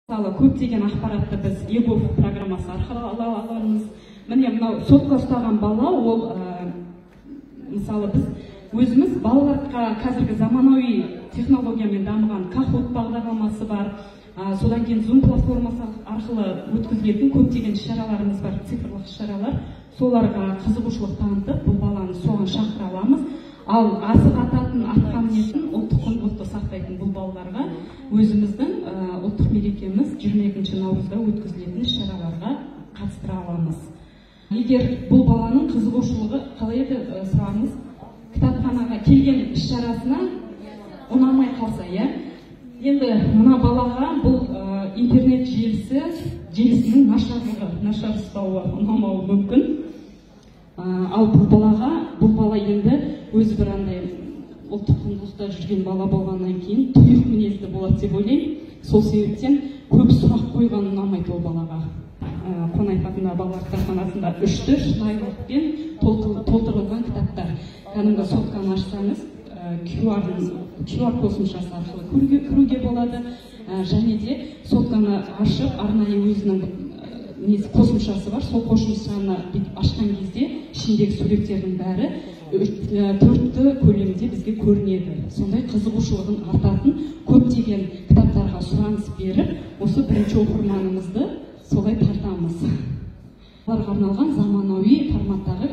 Мысалы, көптеген ақпаратты біз ЕГОВ программасы арқылы ала аламыз. Міне мынау сотқа ұстаған бала, ол мысалы біз өзіміз балаларға қазіргі заманауи технологиямен дамыған Kahoot бағдарламасы бар. Содан кейін Zoom платформасы арқылы өткізілетін көптеген шараларымыз бар, цифрлық шаралар. Соларға қызығушылық танытып, бұл баланы соған шақыра аламыз. Ал асық ататын, атқа мінетін, ұлттық құндылықты сақтайтын бұл балаларға өзіміздің ұлттық мерекеміз 22 наурызда өткізілетін шараларға қатыстыра аламыз. Егер бұл баланың қызығушылығы қалай еді сұрағыңыз, кітапханаға келген іс-шарасына ұнамай қалса, енді мына балаға бұл интернет желісінің нашар ұстауы ұнамауы мүмкін. Ал бұл бала енді өзі бір андай ұлттық құндылықта жүрген бала болғаннан кейін тұйық мінезді болады деп ойлаймын. Сол себептен көп сұрақ қойған ұнамайды ол балаға. Қонаев атындағы балалар кітапханасында 3-ті шынайылықпен толтырылған кітаптар. Кәдімгі сотканы ашсаңыз, QR қосымшасы арқылы кіруге болады. Және де сотканы ашып, арнайы өзінің қосымшасы бар. Сол қосымшаны ашқан кезде ішіндегі суреттердің бәрі 4-ті көлемде бізге көрінеді. Сондай қызығушылығын артатын көптеген кітаптарға сұраныс беріп, осы бірінші оқырманымызды солай тартамыз. Оларға арналған заманауи форматтағы